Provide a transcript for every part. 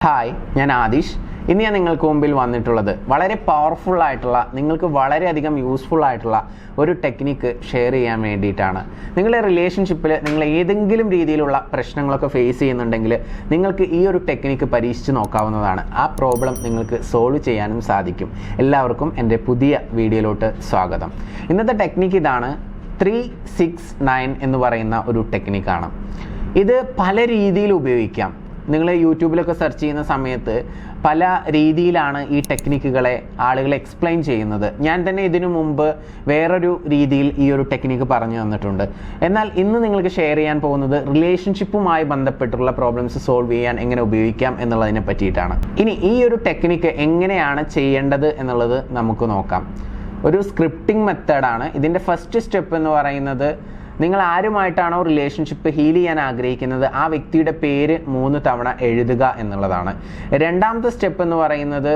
Hi, ഞാൻ ആദിഷ്. ഇന്ന് ഞാൻ നിങ്ങൾക്ക് മുമ്പിൽ വന്നിട്ടുള്ളത് വളരെ പവർഫുൾ ആയിട്ടുള്ള, നിങ്ങൾക്ക് വളരെയധികം യൂസ്ഫുൾ ആയിട്ടുള്ള ഒരു ടെക്നിക്ക് ഷെയർ ചെയ്യാൻ വേണ്ടിയിട്ടാണ്. നിങ്ങളുടെ റിലേഷൻഷിപ്പിൽ നിങ്ങൾ ഏതെങ്കിലും രീതിയിലുള്ള പ്രശ്നങ്ങളൊക്കെ ഫേസ് ചെയ്യുന്നുണ്ടെങ്കിൽ നിങ്ങൾക്ക് ഈ ഒരു ടെക്നിക്ക് പരീക്ഷിച്ച് നോക്കാവുന്നതാണ്. ആ പ്രോബ്ലം നിങ്ങൾക്ക് സോൾവ് ചെയ്യാനും സാധിക്കും. എല്ലാവർക്കും എൻ്റെ പുതിയ വീഡിയോയിലോട്ട് സ്വാഗതം. ഇന്നത്തെ ടെക്നിക്ക് ഇതാണ്. 369 എന്ന് പറയുന്ന ഒരു ടെക്നിക്കാണ്. ഇത് പല രീതിയിൽ ഉപയോഗിക്കാം. നിങ്ങൾ യൂട്യൂബിലൊക്കെ സെർച്ച് ചെയ്യുന്ന സമയത്ത് പല രീതിയിലാണ് ഈ ടെക്നിക്കുകളെ ആളുകൾ എക്സ്പ്ലെയിൻ ചെയ്യുന്നത്. ഞാൻ തന്നെ ഇതിനു മുമ്പ് വേറൊരു രീതിയിൽ ഈ ഒരു ടെക്നിക്ക് പറഞ്ഞു തന്നിട്ടുണ്ട്. എന്നാൽ ഇന്ന് നിങ്ങൾക്ക് ഷെയർ ചെയ്യാൻ പോകുന്നത് റിലേഷൻഷിപ്പുമായി ബന്ധപ്പെട്ടുള്ള പ്രോബ്ലംസ് സോൾവ് ചെയ്യാൻ എങ്ങനെ ഉപയോഗിക്കാം എന്നുള്ളതിനെ പറ്റിയിട്ടാണ്. ഇനി ഈ ഒരു ടെക്നിക്ക് എങ്ങനെയാണ് ചെയ്യേണ്ടത് എന്നുള്ളത് നമുക്ക് നോക്കാം. ഒരു സ്ക്രിപ്റ്റിംഗ് മെത്തേഡാണ്. ഇതിൻ്റെ ഫസ്റ്റ് സ്റ്റെപ്പ് എന്ന് പറയുന്നത്, നിങ്ങൾ ആരുമായിട്ടാണോ റിലേഷൻഷിപ്പ് ഹീൽ ചെയ്യാൻ ആഗ്രഹിക്കുന്നത് ആ വ്യക്തിയുടെ പേര് 3 തവണ എഴുതുക എന്നുള്ളതാണ്. രണ്ടാമത്തെ സ്റ്റെപ്പ് എന്ന് പറയുന്നത്,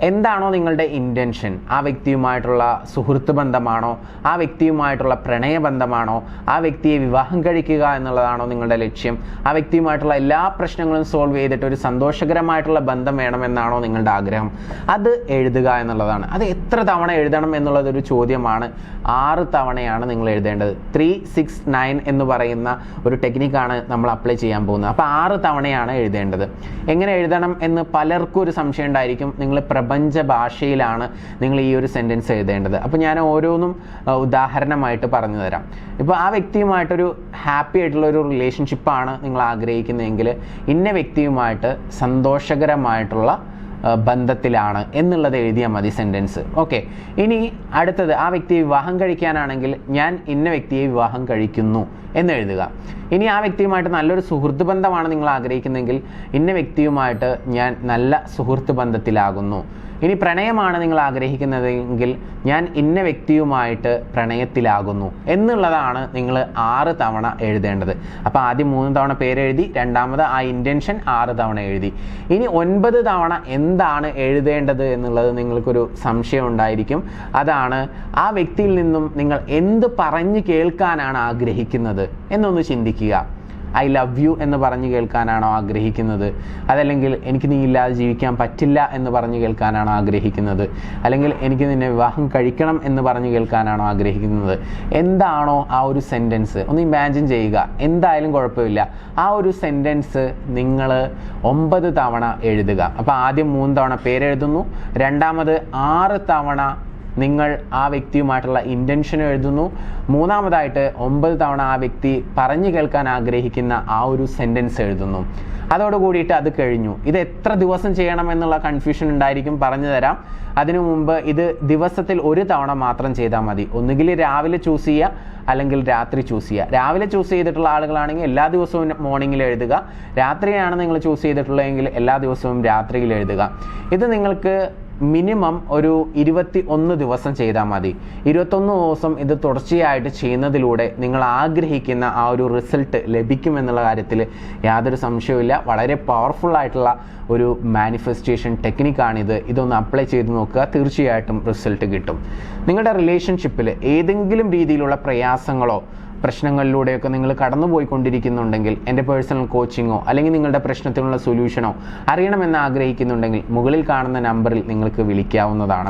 എന്താണോ നിങ്ങളുടെ ഇൻറ്റൻഷൻ, ആ വ്യക്തിയുമായിട്ടുള്ള സുഹൃത്ത് ബന്ധമാണോ, ആ വ്യക്തിയുമായിട്ടുള്ള പ്രണയബന്ധമാണോ, ആ വ്യക്തിയെ വിവാഹം കഴിക്കുക എന്നുള്ളതാണോ നിങ്ങളുടെ ലക്ഷ്യം, ആ വ്യക്തിയുമായിട്ടുള്ള എല്ലാ പ്രശ്നങ്ങളും സോൾവ് ചെയ്തിട്ട് ഒരു സന്തോഷകരമായിട്ടുള്ള ബന്ധം വേണമെന്നാണോ നിങ്ങളുടെ ആഗ്രഹം, അത് എഴുതുക എന്നുള്ളതാണ്. അത് എത്ര തവണ എഴുതണം എന്നുള്ളതൊരു ചോദ്യമാണ്. 6 തവണയാണ് നിങ്ങൾ എഴുതേണ്ടത്. 369 എന്ന് പറയുന്ന ഒരു ടെക്നിക്കാണ് നമ്മൾ അപ്ലൈ ചെയ്യാൻ പോകുന്നത്. അപ്പോൾ 6 തവണയാണ് എഴുതേണ്ടത്. എങ്ങനെ എഴുതണം എന്ന് പലർക്കും ഒരു സംശയം ഉണ്ടായിരിക്കും. നിങ്ങൾ പ്രപഞ്ച ഭാഷയിലാണ് നിങ്ങൾ ഈ ഒരു സെൻറ്റൻസ് എഴുതേണ്ടത്. അപ്പോൾ ഞാൻ ഓരോന്നും ഉദാഹരണമായിട്ട് പറഞ്ഞു തരാം. ഇപ്പോൾ ആ വ്യക്തിയുമായിട്ടൊരു ഹാപ്പി ആയിട്ടുള്ള ഒരു റിലേഷൻഷിപ്പാണ് നിങ്ങൾ ആഗ്രഹിക്കുന്നതെങ്കിൽ, ഇന്ന വ്യക്തിയുമായിട്ട് സന്തോഷകരമായിട്ടുള്ള ബന്ധത്തിലാണ് എന്നുള്ളത് എഴുതിയാൽ മതി സെൻറ്റൻസ്. ഓക്കെ. ഇനി അടുത്തത്, ആ വ്യക്തിയെ വിവാഹം കഴിക്കാനാണെങ്കിൽ ഞാൻ ഇന്ന വ്യക്തിയെ വിവാഹം കഴിക്കുന്നു എന്ന് എഴുതുക. ഇനി ആ വ്യക്തിയുമായിട്ട് നല്ലൊരു സുഹൃത്ത് ബന്ധമാണ് നിങ്ങൾ ആഗ്രഹിക്കുന്നതെങ്കിൽ, ഇന്ന വ്യക്തിയുമായിട്ട് ഞാൻ നല്ല സുഹൃത്ത് ബന്ധത്തിലാകുന്നു. ഇനി പ്രണയമാണ് നിങ്ങൾ ആഗ്രഹിക്കുന്നതെങ്കിൽ ഞാൻ ഇന്ന വ്യക്തിയുമായിട്ട് പ്രണയത്തിലാകുന്നു എന്നുള്ളതാണ് നിങ്ങൾ 6 തവണ എഴുതേണ്ടത്. അപ്പോൾ ആദ്യം 3 തവണ പേരെഴുതി, രണ്ടാമത് ആ ഇൻറ്റൻഷൻ 6 തവണ എഴുതി. ഇനി 9 തവണ എന്താണ് എഴുതേണ്ടത് എന്നുള്ളത് നിങ്ങൾക്കൊരു സംശയം ഉണ്ടായിരിക്കും. അതാണ്, ആ വ്യക്തിയിൽ നിന്നും നിങ്ങൾ എന്ത് പറഞ്ഞു കേൾക്കാനാണ് ആഗ്രഹിക്കുന്നത് എന്നൊന്ന് ചിന്തിക്കുക. ഐ ലവ് യു എന്ന് പറഞ്ഞു കേൾക്കാനാണോ ആഗ്രഹിക്കുന്നത്? അതല്ലെങ്കിൽ എനിക്ക് നീ ഇല്ലാതെ ജീവിക്കാൻ പറ്റില്ല എന്ന് പറഞ്ഞു കേൾക്കാനാണോ ആഗ്രഹിക്കുന്നത്? അല്ലെങ്കിൽ എനിക്ക് നിന്നെ വിവാഹം കഴിക്കണം എന്ന് പറഞ്ഞു കേൾക്കാനാണോ ആഗ്രഹിക്കുന്നത്? എന്താണോ ആ ഒരു സെൻറ്റൻസ് ഒന്ന് ഇമാജിൻ ചെയ്യുക. എന്തായാലും കുഴപ്പമില്ല. ആ ഒരു സെൻറ്റൻസ് നിങ്ങൾ 9 തവണ എഴുതുക. അപ്പോൾ ആദ്യം 3 തവണ പേരെഴുതുന്നു, രണ്ടാമത് 6 തവണ നിങ്ങൾ ആ വ്യക്തിയുമായിട്ടുള്ള ഇൻറ്റൻഷൻ എഴുതുന്നു, മൂന്നാമതായിട്ട് 9 തവണ ആ വ്യക്തി പറഞ്ഞു കേൾക്കാൻ ആഗ്രഹിക്കുന്ന ആ ഒരു സെൻറ്റൻസ് എഴുതുന്നു. അതോടുകൂടിയിട്ട് അത് കഴിഞ്ഞു. ഇത് എത്ര ദിവസം ചെയ്യണം എന്നുള്ള കൺഫ്യൂഷൻ ഉണ്ടായിരിക്കും. പറഞ്ഞു തരാം. അതിനു മുമ്പ് ഇത് ദിവസത്തിൽ 1 തവണ മാത്രം ചെയ്താൽ മതി. ഒന്നുകിൽ രാവിലെ ചൂസ് ചെയ്യുക, അല്ലെങ്കിൽ രാത്രി ചൂസ് ചെയ്യുക. രാവിലെ ചൂസ് ചെയ്തിട്ടുള്ള ആളുകളാണെങ്കിൽ എല്ലാ ദിവസവും മോർണിംഗിൽ എഴുതുക. രാത്രിയാണ് നിങ്ങൾ ചൂസ് ചെയ്തിട്ടുള്ളതെങ്കിൽ എല്ലാ ദിവസവും രാത്രിയിൽ എഴുതുക. ഇത് നിങ്ങൾക്ക് മിനിമം ഒരു 21 ദിവസം ചെയ്താൽ മതി. 21 ദിവസം ഇത് തുടർച്ചയായിട്ട് ചെയ്യുന്നതിലൂടെ നിങ്ങൾ ആഗ്രഹിക്കുന്ന ആ ഒരു റിസൾട്ട് ലഭിക്കുമെന്നുള്ള കാര്യത്തിൽ യാതൊരു സംശയവുമില്ല. വളരെ പവർഫുൾ ആയിട്ടുള്ള ഒരു മാനിഫെസ്റ്റേഷൻ ടെക്നിക്കാണിത്. ഇതൊന്ന് അപ്ലൈ ചെയ്ത് നോക്കുക, തീർച്ചയായിട്ടും റിസൾട്ട് കിട്ടും. നിങ്ങളുടെ റിലേഷൻഷിപ്പിൽ ഏതെങ്കിലും രീതിയിലുള്ള പ്രയാസങ്ങളോ പ്രശ്നങ്ങളിലൂടെയൊക്കെ നിങ്ങൾ കടന്നു പോയിക്കൊണ്ടിരിക്കുന്നുണ്ടെങ്കിൽ, എൻ്റെ പേഴ്സണൽ കോച്ചിങ്ങോ അല്ലെങ്കിൽ നിങ്ങളുടെ പ്രശ്നത്തിനുള്ള സൊല്യൂഷനോ അറിയണമെന്ന് ആഗ്രഹിക്കുന്നുണ്ടെങ്കിൽ മുകളിൽ കാണുന്ന നമ്പറിൽ നിങ്ങൾക്ക് വിളിക്കാവുന്നതാണ്.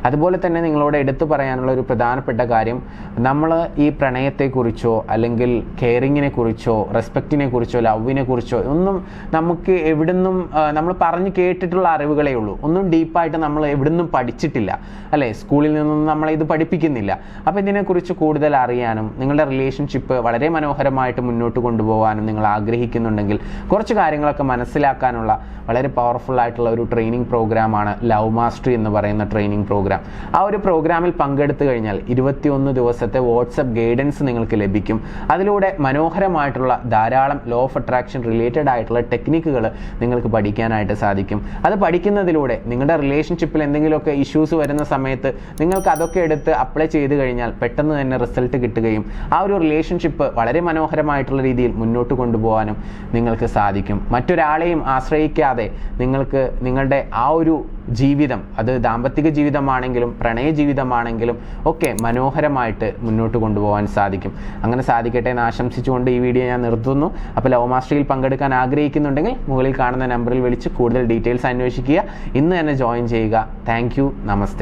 അതുപോലെ തന്നെ നിങ്ങളോട് എടുത്തു പറയാനുള്ള ഒരു പ്രധാനപ്പെട്ട കാര്യം, നമ്മൾ ഈ പ്രണയത്തെക്കുറിച്ചോ അല്ലെങ്കിൽ കെയറിങ്ങിനെ കുറിച്ചോ റെസ്പെക്റ്റിനെ കുറിച്ചോ ലവിനെ കുറിച്ചോ ഒന്നും നമുക്ക് എവിടുന്നും നമ്മൾ പറഞ്ഞു കേട്ടിട്ടുള്ള അറിവുകളേ ഉള്ളൂ. ഒന്നും ഡീപ്പായിട്ട് നമ്മൾ എവിടുന്നും പഠിച്ചിട്ടില്ല, അല്ലേ? സ്കൂളിൽ നിന്നൊന്നും നമ്മളെ ഇത് പഠിപ്പിക്കുന്നില്ല. അപ്പോൾ ഇതിനെക്കുറിച്ച് കൂടുതൽ അറിയാനും നിങ്ങളുടെ റിലേഷൻഷിപ്പ് വളരെ മനോഹരമായിട്ട് മുന്നോട്ട് കൊണ്ടുപോകാനും നിങ്ങൾ ആഗ്രഹിക്കുന്നുണ്ടെങ്കിൽ, കുറച്ച് കാര്യങ്ങളൊക്കെ മനസ്സിലാക്കാനുള്ള വളരെ പവർഫുൾ ആയിട്ടുള്ള ഒരു ട്രെയിനിങ് പ്രോഗ്രാമാണ് ലവ് മാസ്റ്ററി എന്ന് പറയുന്ന ട്രെയിനിങ് പ്രോഗ്രാം. ആ ഒരു പ്രോഗ്രാമിൽ പങ്കെടുത്തു കഴിഞ്ഞാൽ 21 ദിവസത്തെ വാട്സപ്പ് ഗൈഡൻസ് നിങ്ങൾക്ക് ലഭിക്കും. അതിലൂടെ മനോഹരമായിട്ടുള്ള ധാരാളം ലോ ഓഫ് അട്രാക്ഷൻ റിലേറ്റഡ് ആയിട്ടുള്ള ടെക്നിക്കുകൾ നിങ്ങൾക്ക് പഠിക്കാനായിട്ട് സാധിക്കും. അത് പഠിക്കുന്നതിലൂടെ നിങ്ങളുടെ റിലേഷൻഷിപ്പിൽ എന്തെങ്കിലുമൊക്കെ ഇഷ്യൂസ് വരുന്ന സമയത്ത് നിങ്ങൾക്ക് അതൊക്കെ എടുത്ത് അപ്ലൈ ചെയ്ത് കഴിഞ്ഞാൽ പെട്ടെന്ന് തന്നെ റിസൾട്ട് കിട്ടുകയും ആ ഒരു റിലേഷൻഷിപ്പ് വളരെ മനോഹരമായിട്ടുള്ള രീതിയിൽ മുന്നോട്ട് കൊണ്ടുപോകാനും നിങ്ങൾക്ക് സാധിക്കും. മറ്റൊരാളെയും ആശ്രയിക്കാതെ നിങ്ങൾക്ക് നിങ്ങളുടെ ആ ഒരു ജീവിതം, അത് ദാമ്പത്തിക ജീവിതമാണെങ്കിലും പ്രണയ ജീവിതമാണെങ്കിലും ഒക്കെ മനോഹരമായിട്ട് മുന്നോട്ട് കൊണ്ടുപോകാൻ സാധിക്കും. അങ്ങനെ സാധിക്കട്ടെ എന്ന് ആശംസിച്ചുകൊണ്ട് ഈ വീഡിയോ ഞാൻ നിർത്തുന്നു. അപ്പോൾ ലവ് മാസ്റ്ററിയിൽ പങ്കെടുക്കാൻ ആഗ്രഹിക്കുന്നുണ്ടെങ്കിൽ മുകളിൽ കാണുന്ന നമ്പറിൽ വിളിച്ച് കൂടുതൽ ഡീറ്റെയിൽസ് അന്വേഷിക്കുക. ഇന്ന് തന്നെ ജോയിൻ ചെയ്യുക. Thank you. നമസ്തേ.